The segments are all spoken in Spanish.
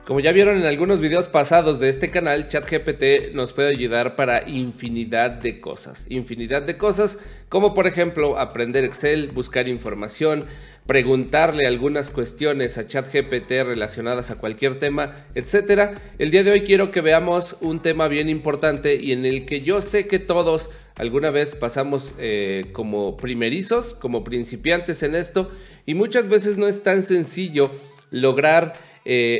Como ya vieron en algunos videos pasados de este canal, ChatGPT nos puede ayudar para infinidad de cosas. Infinidad de cosas como por ejemplo aprender Excel, buscar información, preguntarle algunas cuestiones a ChatGPT relacionadas a cualquier tema, etc. El día de hoy quiero que veamos un tema bien importante y en el que yo sé que todos alguna vez pasamos como primerizos, como principiantes en esto, y muchas veces no es tan sencillo lograr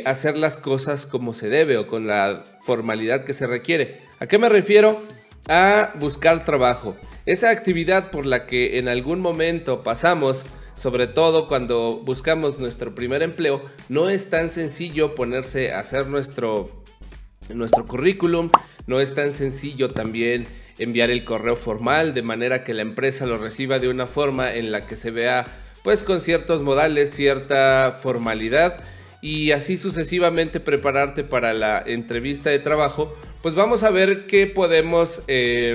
hacer las cosas como se debe o con la formalidad que se requiere. ¿A qué me refiero? A buscar trabajo. Esa actividad por la que en algún momento pasamos, sobre todo cuando buscamos nuestro primer empleo, no es tan sencillo ponerse a hacer nuestro currículum, no es tan sencillo también enviar el correo formal de manera que la empresa lo reciba de una forma en la que se vea pues con ciertos modales, cierta formalidad, y así sucesivamente prepararte para la entrevista de trabajo. Pues vamos a ver qué podemos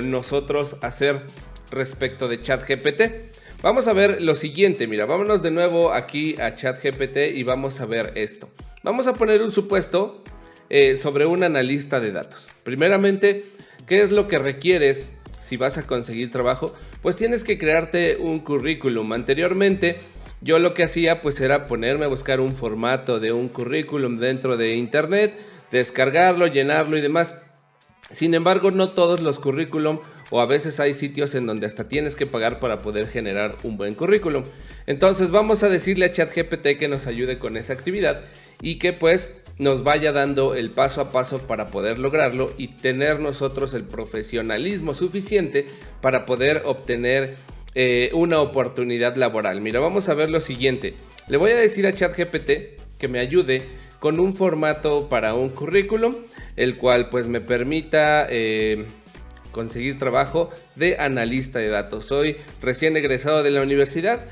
nosotros hacer respecto de ChatGPT. Vamos a ver lo siguiente, mira, vámonos de nuevo aquí a ChatGPT y vamos a ver esto. Vamos a poner un supuesto sobre un analista de datos. Primeramente, ¿qué es lo que requieres si vas a conseguir trabajo? Pues tienes que crearte un currículum. Anteriormente yo lo que hacía pues era ponerme a buscar un formato de un currículum dentro de internet, descargarlo, llenarlo y demás. Sin embargo, no todos los currículum, o a veces hay sitios en donde hasta tienes que pagar para poder generar un buen currículum. Entonces vamos a decirle a ChatGPT que nos ayude con esa actividad y que pues nos vaya dando el paso a paso para poder lograrlo y tener nosotros el profesionalismo suficiente para poder obtener una oportunidad laboral. Mira, vamos a ver lo siguiente. Le voy a decir a ChatGPT que me ayude con un formato para un currículum, el cual pues me permita conseguir trabajo de analista de datos. Soy recién egresado de la universidad,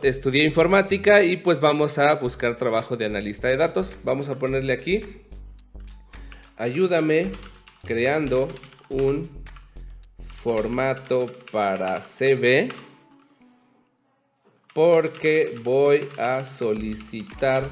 estudié informática y pues vamos a buscar trabajo de analista de datos. Vamos a ponerle aquí: ayúdame creando un formato para CV porque voy a solicitar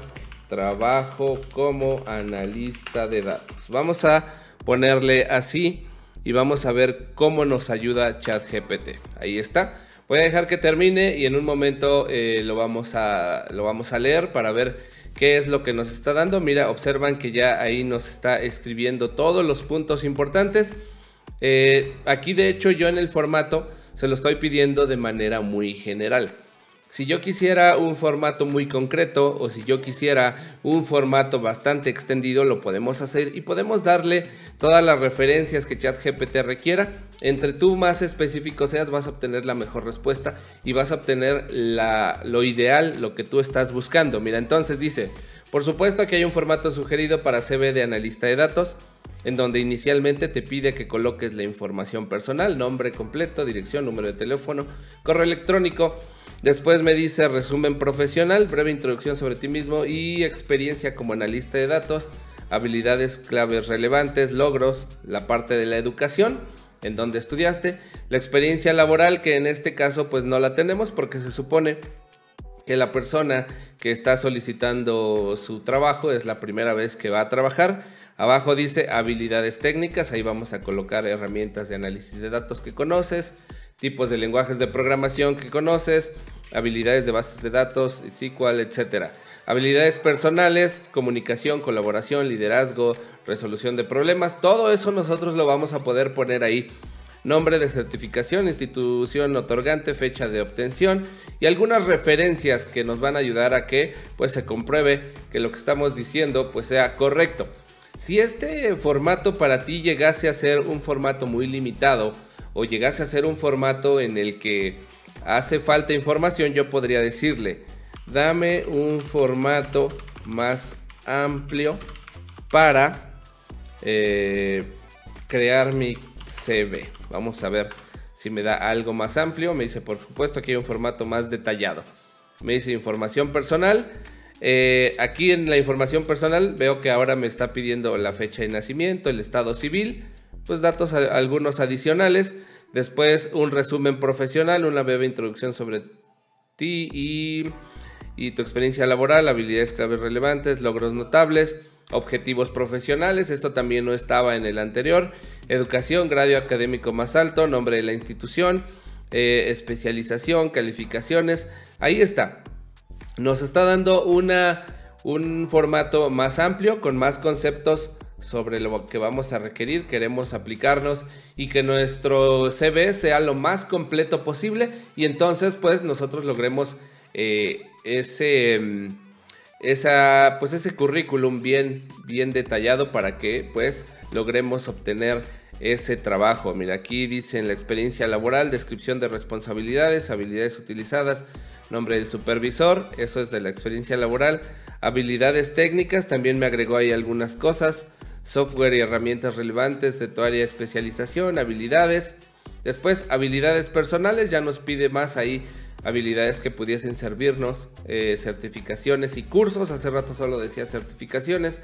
trabajo como analista de datos. Vamos a ponerle así y vamos a ver cómo nos ayuda ChatGPT. Ahí está. Voy a dejar que termine y en un momento lo vamos a leer para ver qué es lo que nos está dando. Mira, observan que ya ahí nos está escribiendo todos los puntos importantes. Aquí de hecho yo en el formato se lo estoy pidiendo de manera muy general. Si yo quisiera un formato muy concreto o si yo quisiera un formato bastante extendido, lo podemos hacer y podemos darle todas las referencias que ChatGPT requiera. Entre tú más específico seas, vas a obtener la mejor respuesta y vas a obtener lo ideal, lo que tú estás buscando. Mira, entonces dice: por supuesto que hay un formato sugerido para CV de analista de datos, en donde inicialmente te pide que coloques la información personal, nombre completo, dirección, número de teléfono, correo electrónico. Después me dice resumen profesional, breve introducción sobre ti mismo y experiencia como analista de datos, habilidades claves relevantes, logros, la parte de la educación, en donde estudiaste, la experiencia laboral, que en este caso pues no la tenemos porque se supone que la persona que está solicitando su trabajo es la primera vez que va a trabajar. Abajo dice habilidades técnicas, ahí vamos a colocar herramientas de análisis de datos que conoces, tipos de lenguajes de programación que conoces, habilidades de bases de datos, SQL, etc. Habilidades personales, comunicación, colaboración, liderazgo, resolución de problemas, todo eso nosotros lo vamos a poder poner ahí. Nombre de certificación, institución otorgante, fecha de obtención y algunas referencias que nos van a ayudar a que pues se compruebe que lo que estamos diciendo pues sea correcto. Si este formato para ti llegase a ser un formato muy limitado o llegase a ser un formato en el que hace falta información, yo podría decirle: dame un formato más amplio para crear mi CV. Vamos a ver si me da algo más amplio. Me dice, por supuesto, aquí hay un formato más detallado. Me dice información personal. Aquí en la información personal veo que ahora me está pidiendo la fecha de nacimiento, el estado civil, pues datos algunos adicionales. Después un resumen profesional, una breve introducción sobre ti y tu experiencia laboral, habilidades claves relevantes, logros notables, Objetivos profesionales, esto también no estaba en el anterior. Educación, grado académico más alto, nombre de la institución, especialización, calificaciones. Ahí está. Nos está dando un formato más amplio, con más conceptos sobre lo que vamos a requerir, queremos aplicarnos y que nuestro CV sea lo más completo posible, y entonces pues nosotros logremos ese currículum bien detallado para que pues logremos obtener ese trabajo. Mira, aquí dicen la experiencia laboral, descripción de responsabilidades, habilidades utilizadas, nombre del supervisor, eso es de la experiencia laboral. Habilidades técnicas, también me agregó ahí algunas cosas. Software y herramientas relevantes de tu área de especialización, habilidades. Después, habilidades personales, ya nos pide más ahí habilidades que pudiesen servirnos, certificaciones y cursos. Hace rato solo decía certificaciones.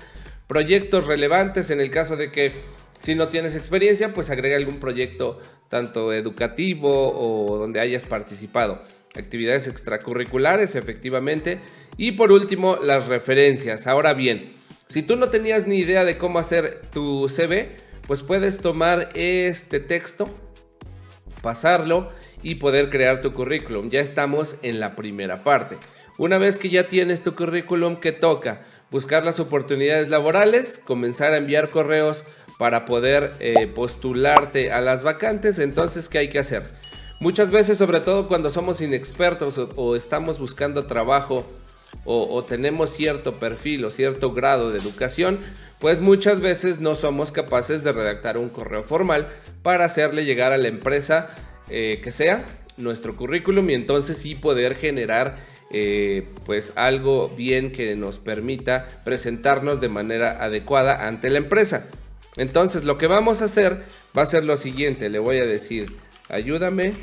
Proyectos relevantes, en el caso de que si no tienes experiencia, pues agrega algún proyecto tanto educativo o donde hayas participado. Actividades extracurriculares, efectivamente. Y por último, las referencias. Ahora bien, si tú no tenías ni idea de cómo hacer tu CV, pues puedes tomar este texto, pasarlo y poder crear tu currículum. Ya estamos en la primera parte. Una vez que ya tienes tu currículum, ¿qué toca? Buscar las oportunidades laborales, comenzar a enviar correos para poder postularte a las vacantes. Entonces, ¿qué hay que hacer? Muchas veces, sobre todo cuando somos inexpertos o estamos buscando trabajo o tenemos cierto perfil o cierto grado de educación, pues muchas veces no somos capaces de redactar un correo formal para hacerle llegar a la empresa que sea nuestro currículum, y entonces sí poder generar pues algo bien que nos permita presentarnos de manera adecuada ante la empresa. Entonces lo que vamos a hacer va a ser lo siguiente. Le voy a decir: ayúdame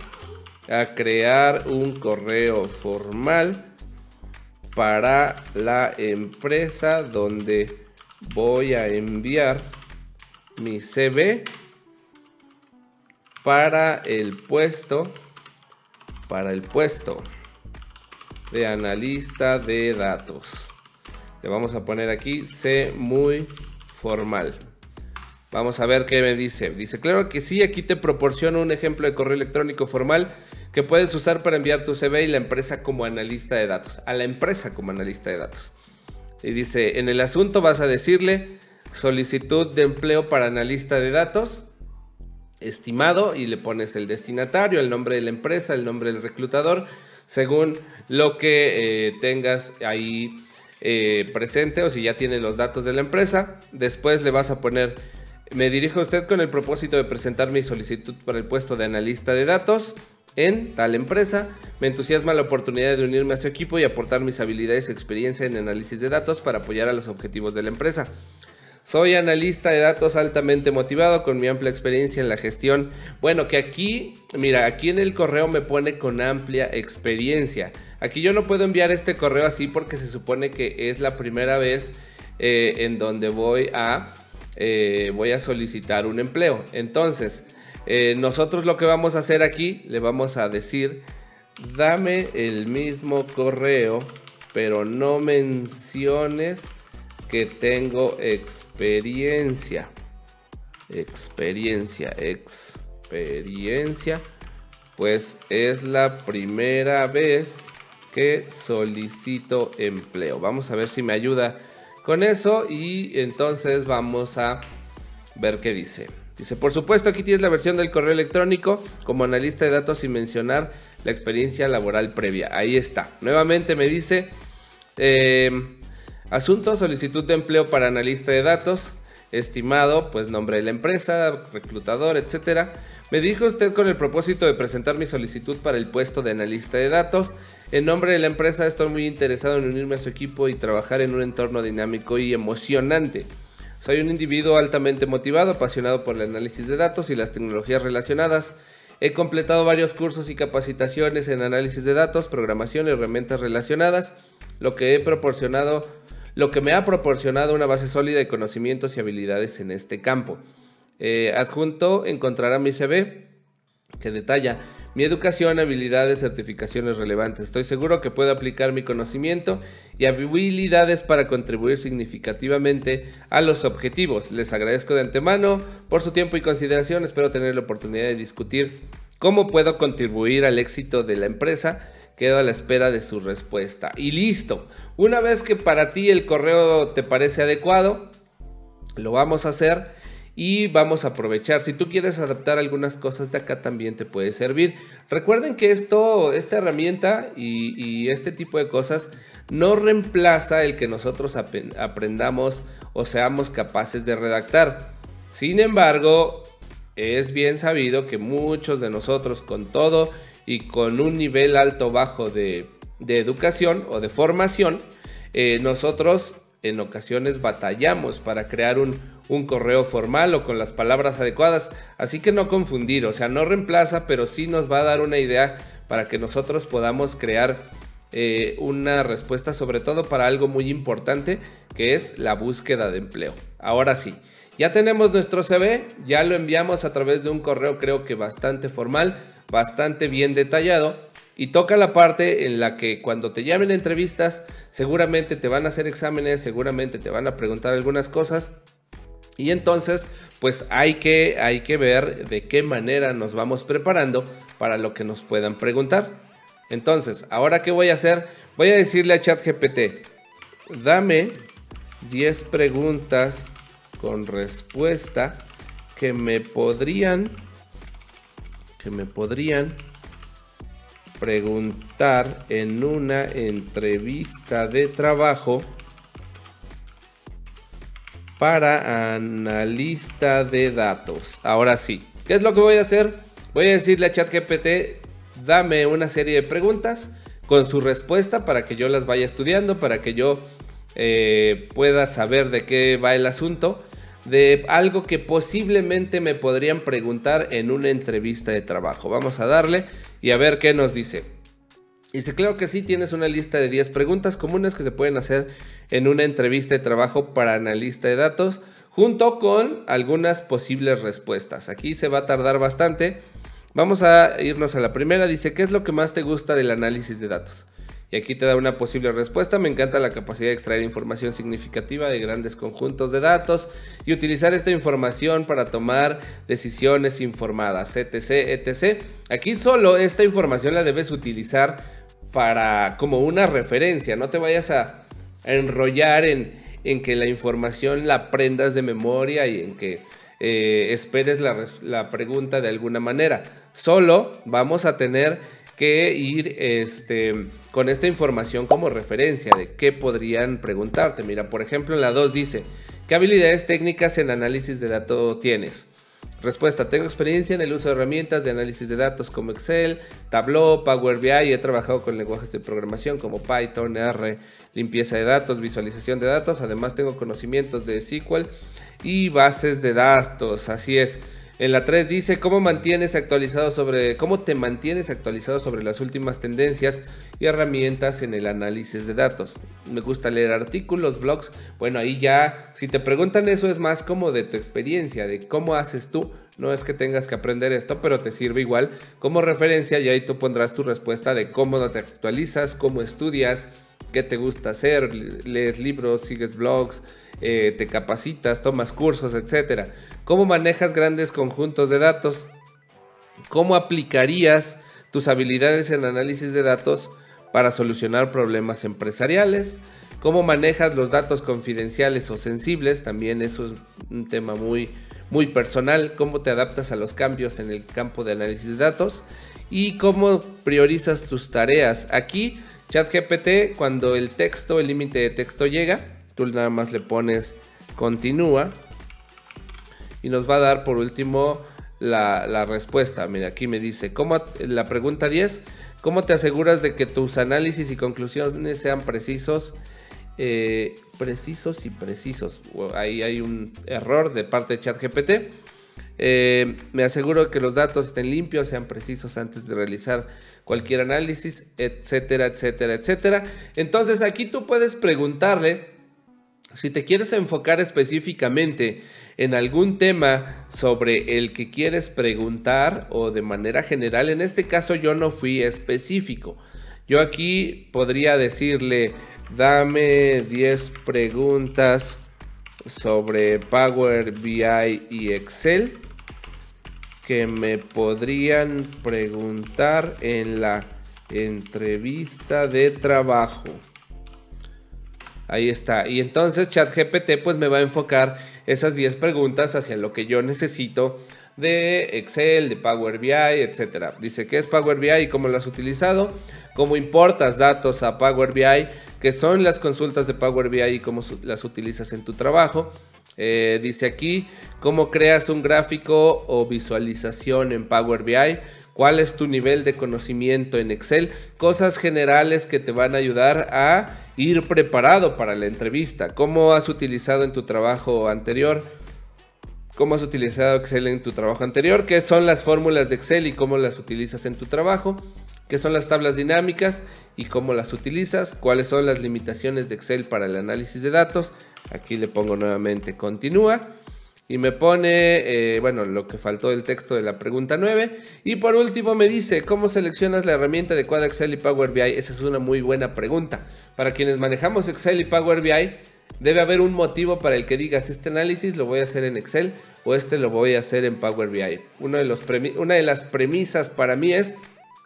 a crear un correo formal para la empresa donde voy a enviar mi CV para el puesto de analista de datos. Le vamos a poner aquí: sé muy formal. Vamos a ver qué me dice. Dice: claro que sí, aquí te proporciono un ejemplo de correo electrónico formal que puedes usar para enviar tu CV y la empresa como analista de datos. A la empresa como analista de datos. Y dice: en el asunto vas a decirle solicitud de empleo para analista de datos, estimado, y le pones el destinatario, el nombre de la empresa, el nombre del reclutador, según lo que tengas ahí presente, o si ya tienes los datos de la empresa. Después le vas a poner: me dirijo a usted con el propósito de presentar mi solicitud para el puesto de analista de datos en tal empresa. Me entusiasma la oportunidad de unirme a su equipo y aportar mis habilidades y experiencia en análisis de datos para apoyar a los objetivos de la empresa. Soy analista de datos altamente motivado con mi amplia experiencia en la gestión. Bueno, que aquí, mira, aquí en el correo me pone con amplia experiencia. Aquí yo no puedo enviar este correo así porque se supone que es la primera vez en donde voy a solicitar un empleo. Entonces, nosotros lo que vamos a hacer aquí, le vamos a decir: dame el mismo correo, pero no menciones que tengo experiencia, pues es la primera vez que solicito empleo. Vamos a ver si me ayuda con eso y entonces vamos a ver qué dice. Dice: por supuesto, aquí tienes la versión del correo electrónico como analista de datos sin mencionar la experiencia laboral previa. Ahí está. Nuevamente me dice: asunto, solicitud de empleo para analista de datos, estimado, pues nombre de la empresa, reclutador, etcétera. Me dirijo a usted con el propósito de presentar mi solicitud para el puesto de analista de datos. En nombre de la empresa estoy muy interesado en unirme a su equipo y trabajar en un entorno dinámico y emocionante. Soy un individuo altamente motivado, apasionado por el análisis de datos y las tecnologías relacionadas. He completado varios cursos y capacitaciones en análisis de datos, programación y herramientas relacionadas, lo que me ha proporcionado una base sólida de conocimientos y habilidades en este campo. Adjunto encontrará mi CV, que detalla mi educación, habilidades, certificaciones relevantes. Estoy seguro que puedo aplicar mi conocimiento y habilidades para contribuir significativamente a los objetivos. Les agradezco de antemano por su tiempo y consideración. Espero tener la oportunidad de discutir cómo puedo contribuir al éxito de la empresa. Quedo a la espera de su respuesta. Y listo. Una vez que para ti el correo te parece adecuado, lo vamos a hacer y vamos a aprovechar. Si tú quieres adaptar algunas cosas de acá, también te puede servir. Recuerden que esta herramienta y este tipo de cosas no reemplaza el que nosotros aprendamos o seamos capaces de redactar. Sin embargo, es bien sabido que muchos de nosotros, con todo y con un nivel alto o bajo de educación o de formación, nosotros en ocasiones batallamos para crear un correo formal o con las palabras adecuadas. Así que no confundir, o sea, no reemplaza, pero sí nos va a dar una idea para que nosotros podamos crear una respuesta, sobre todo para algo muy importante, que es la búsqueda de empleo. Ahora sí, ya tenemos nuestro CV, ya lo enviamos a través de un correo, creo que bastante formal, bastante bien detallado, y toca la parte en la que cuando te llamen a entrevistas seguramente te van a hacer exámenes, seguramente te van a preguntar algunas cosas, y entonces pues hay que ver de qué manera nos vamos preparando para lo que nos puedan preguntar. Entonces, ¿ahora qué voy a hacer? Voy a decirle a ChatGPT, dame 10 preguntas con respuesta que me podrían preguntar en una entrevista de trabajo para analista de datos. Ahora sí, ¿qué es lo que voy a hacer? Voy a decirle a ChatGPT, dame una serie de preguntas con su respuesta para que yo las vaya estudiando, para que yo pueda saber de qué va el asunto, de algo que posiblemente me podrían preguntar en una entrevista de trabajo. Vamos a darle y a ver qué nos dice. Dice, claro que sí, tienes una lista de 10 preguntas comunes que se pueden hacer en una entrevista de trabajo para analista de datos, junto con algunas posibles respuestas. Aquí se va a tardar bastante. Vamos a irnos a la primera. Dice, ¿qué es lo que más te gusta del análisis de datos? Y aquí te da una posible respuesta. Me encanta la capacidad de extraer información significativa de grandes conjuntos de datos y utilizar esta información para tomar decisiones informadas, etc. Aquí solo esta información la debes utilizar como una referencia. No te vayas a enrollar en que la información la aprendas de memoria y en que esperes la pregunta de alguna manera. Solo vamos a tener que ir con esta información como referencia de qué podrían preguntarte. Mira, por ejemplo, en la 2 dice, ¿qué habilidades técnicas en análisis de datos tienes? Respuesta, tengo experiencia en el uso de herramientas de análisis de datos como Excel, Tableau, Power BI, y he trabajado con lenguajes de programación como Python, R, limpieza de datos, visualización de datos. Además tengo conocimientos de SQL y bases de datos. Así es. En la 3 dice, ¿cómo te mantienes actualizado sobre las últimas tendencias y herramientas en el análisis de datos? Me gusta leer artículos, blogs. Bueno, ahí ya, si te preguntan eso, es más como de tu experiencia, de cómo haces tú. No es que tengas que aprender esto, pero te sirve igual como referencia, y ahí tú pondrás tu respuesta de cómo te actualizas, cómo estudias, qué te gusta hacer, lees libros, sigues blogs, te capacitas, tomas cursos, etcétera. ¿Cómo manejas grandes conjuntos de datos? ¿Cómo aplicarías tus habilidades en análisis de datos para solucionar problemas empresariales? ¿Cómo manejas los datos confidenciales o sensibles? También eso es un tema muy personal. ¿Cómo te adaptas a los cambios en el campo de análisis de datos? ¿Y cómo priorizas tus tareas? Aquí ChatGPT, cuando el límite de texto llega, tú nada más le pones continúa y nos va a dar por último la respuesta. Mira, aquí me dice, la pregunta 10, ¿cómo te aseguras de que tus análisis y conclusiones sean precisos y precisos? Ahí hay un error de parte de ChatGPT. Me aseguro que los datos estén limpios, sean precisos antes de realizar cualquier análisis, etcétera. Entonces aquí tú puedes preguntarle, si te quieres enfocar específicamente en algún tema sobre el que quieres preguntar o de manera general. En este caso yo no fui específico. Yo aquí podría decirle, dame 10 preguntas sobre Power BI y Excel que me podrían preguntar en la entrevista de trabajo. Ahí está. Y entonces ChatGPT pues me va a enfocar esas 10 preguntas hacia lo que yo necesito de Excel, de Power BI, etcétera. Dice, ¿qué es Power BI y cómo lo has utilizado? ¿Cómo importas datos a Power BI? ¿Qué son las consultas de Power BI y cómo las utilizas en tu trabajo? Dice aquí, ¿cómo creas un gráfico o visualización en Power BI? ¿Cuál es tu nivel de conocimiento en Excel? Cosas generales que te van a ayudar a ir preparado para la entrevista. ¿Cómo has utilizado en tu trabajo anterior? ¿Cómo has utilizado Excel en tu trabajo anterior? ¿Qué son las fórmulas de Excel y cómo las utilizas en tu trabajo? ¿Qué son las tablas dinámicas y cómo las utilizas? ¿Cuáles son las limitaciones de Excel para el análisis de datos? Aquí le pongo nuevamente continúa. Y me pone, bueno, lo que faltó del texto de la pregunta 9. Y por último me dice, ¿cómo seleccionas la herramienta adecuada Excel y Power BI? Esa es una muy buena pregunta. Para quienes manejamos Excel y Power BI, debe haber un motivo para el que digas, este análisis lo voy a hacer en Excel o este lo voy a hacer en Power BI. Una de las premisas para mí es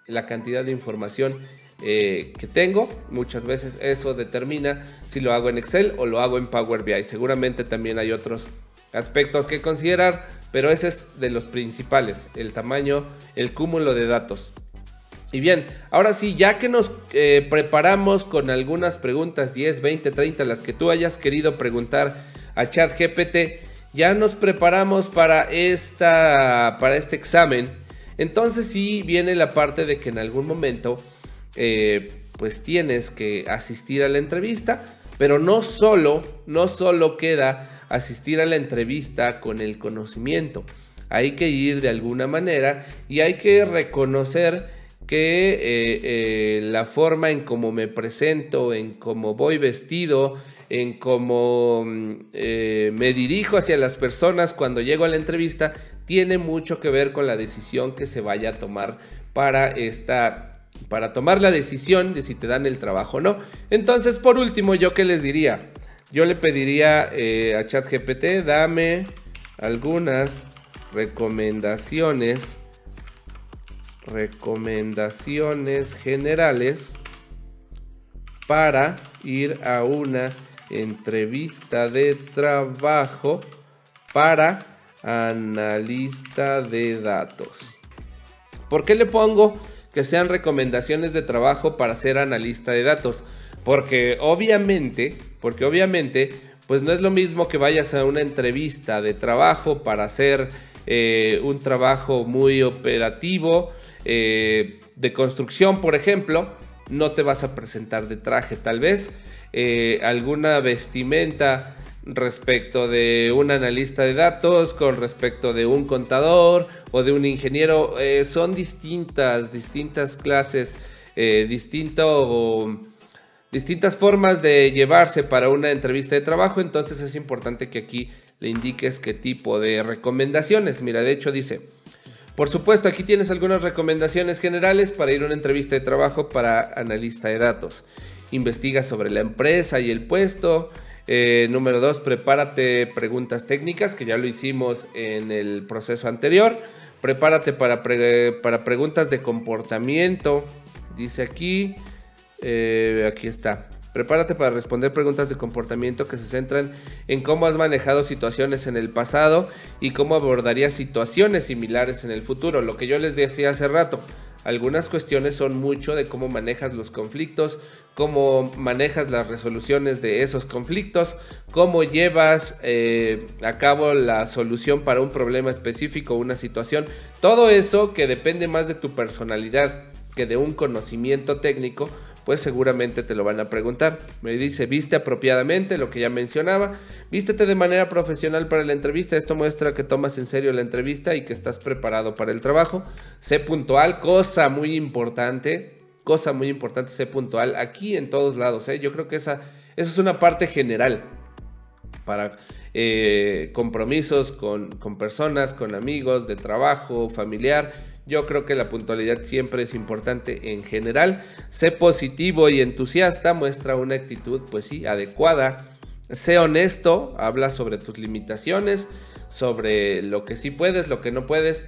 la cantidad de información que tengo. Muchas veces eso determina si lo hago en Excel o lo hago en Power BI. Seguramente también hay otros aspectos que considerar, pero ese es de los principales, el tamaño, el cúmulo de datos. Y bien, ahora sí, ya que nos preparamos con algunas preguntas, 10, 20, 30, las que tú hayas querido preguntar a ChatGPT, ya nos preparamos para este examen. Entonces sí viene la parte de que en algún momento pues tienes que asistir a la entrevista, pero no solo queda asistir a la entrevista con el conocimiento. Hay que ir de alguna manera y hay que reconocer que la forma en cómo me presento, en cómo voy vestido, en cómo me dirijo hacia las personas cuando llego a la entrevista, tiene mucho que ver con la decisión que se vaya a tomar para tomar la decisión de si te dan el trabajo o no. Entonces, por último, ¿yo qué les diría? Yo le pediría a ChatGPT, dame algunas recomendaciones generales para ir a una entrevista de trabajo para analista de datos. ¿Por qué le pongo que sean recomendaciones de trabajo para ser analista de datos? Porque obviamente, pues no es lo mismo que vayas a una entrevista de trabajo para hacer un trabajo muy operativo, de construcción, por ejemplo. No te vas a presentar de traje, tal vez. Alguna vestimenta respecto de un analista de datos, con respecto de un contador o de un ingeniero, son distintas clases, distintas formas de llevarse para una entrevista de trabajo. Entonces es importante que aquí le indiques qué tipo de recomendaciones. Mira, de hecho dice, por supuesto, aquí tienes algunas recomendaciones generales para ir a una entrevista de trabajo para analista de datos. Investiga sobre la empresa y el puesto. Número 2, prepárate preguntas técnicas, que ya lo hicimos en el proceso anterior. Prepárate para preguntas de comportamiento. Dice aquí, aquí está. Prepárate para responder preguntas de comportamiento que se centran en cómo has manejado situaciones en el pasado y cómo abordarías situaciones similares en el futuro. Lo que yo les decía hace rato, algunas cuestiones son mucho de cómo manejas los conflictos, cómo manejas las resoluciones de esos conflictos, cómo llevas a cabo la solución para un problema específico, una situación. Todo eso que depende más de tu personalidad que de un conocimiento técnico, pues seguramente te lo van a preguntar. Me dice, viste apropiadamente, lo que ya mencionaba. Vístete de manera profesional para la entrevista. Esto muestra que tomas en serio la entrevista y que estás preparado para el trabajo. Sé puntual, cosa muy importante, sé puntual aquí en todos lados, ¿eh? Yo creo que esa es una parte general. para compromisos con personas, con amigos, de trabajo, familiar. Yo creo que la puntualidad siempre es importante en general. Sé positivo y entusiasta, muestra una actitud, pues sí, adecuada. Sé honesto, habla sobre tus limitaciones, sobre lo que sí puedes, lo que no puedes.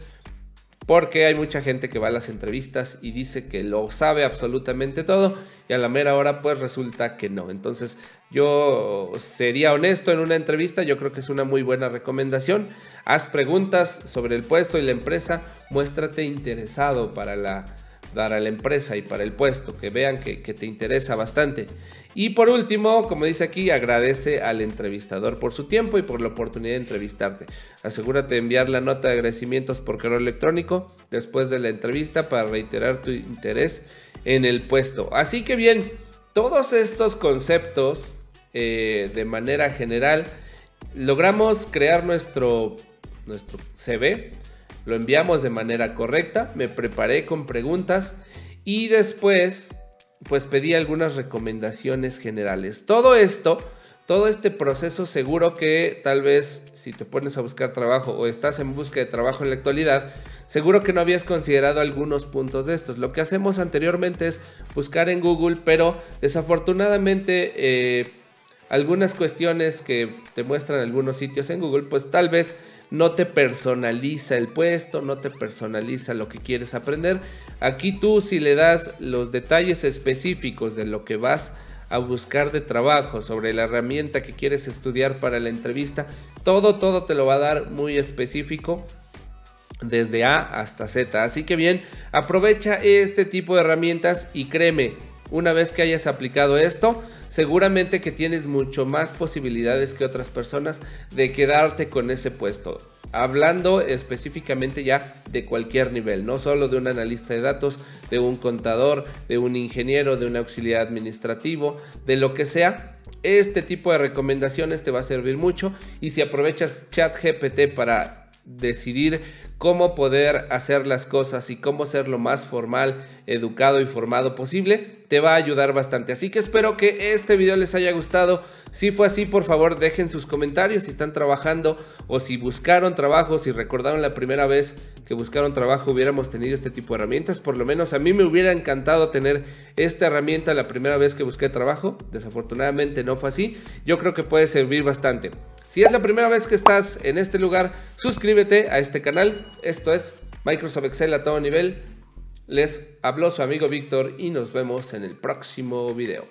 Porque hay mucha gente que va a las entrevistas y dice que lo sabe absolutamente todo y a la mera hora pues resulta que no. Entonces yo sería honesto en una entrevista, yo creo que es una muy buena recomendación. Haz preguntas sobre el puesto y la empresa, muéstrate interesado para la empresa y para el puesto, que vean que te interesa bastante. Y por último, como dice aquí, agradece al entrevistador por su tiempo y por la oportunidad de entrevistarte. Asegúrate de enviar la nota de agradecimientos por correo electrónico después de la entrevista para reiterar tu interés en el puesto. Así que bien, todos estos conceptos de manera general, logramos crear nuestro CV, lo enviamos de manera correcta, me preparé con preguntas y después pues pedí algunas recomendaciones generales. Todo este proceso, seguro que tal vez si te pones a buscar trabajo o estás en busca de trabajo en la actualidad, seguro que no habías considerado algunos puntos de estos. Lo que hacemos anteriormente es buscar en Google, pero desafortunadamente algunas cuestiones que te muestran algunos sitios en Google, pues tal vez no te personaliza el puesto, no te personaliza lo que quieres aprender. Aquí tú, si le das los detalles específicos de lo que vas a buscar de trabajo, sobre la herramienta que quieres estudiar para la entrevista, todo te lo va a dar muy específico desde A hasta Z. Así que bien, aprovecha este tipo de herramientas y créeme, una vez que hayas aplicado esto, seguramente que tienes mucho más posibilidades que otras personas de quedarte con ese puesto. Hablando específicamente ya de cualquier nivel, no solo de un analista de datos, de un contador, de un ingeniero, de un auxiliar administrativo, de lo que sea. Este tipo de recomendaciones te va a servir mucho y si aprovechas ChatGPT para decidir cómo poder hacer las cosas y cómo ser lo más formal, educado y formado posible, te va a ayudar bastante. Así que espero que este video les haya gustado. Si fue así, por favor dejen sus comentarios si están trabajando o si buscaron trabajo, si recordaron la primera vez que buscaron trabajo hubiéramos tenido este tipo de herramientas. Por lo menos a mí me hubiera encantado tener esta herramienta la primera vez que busqué trabajo. Desafortunadamente no fue así. Yo creo que puede servir bastante. Si es la primera vez que estás en este lugar, suscríbete a este canal. Esto es Microsoft Excel a todo nivel. Les habló su amigo Víctor y nos vemos en el próximo video.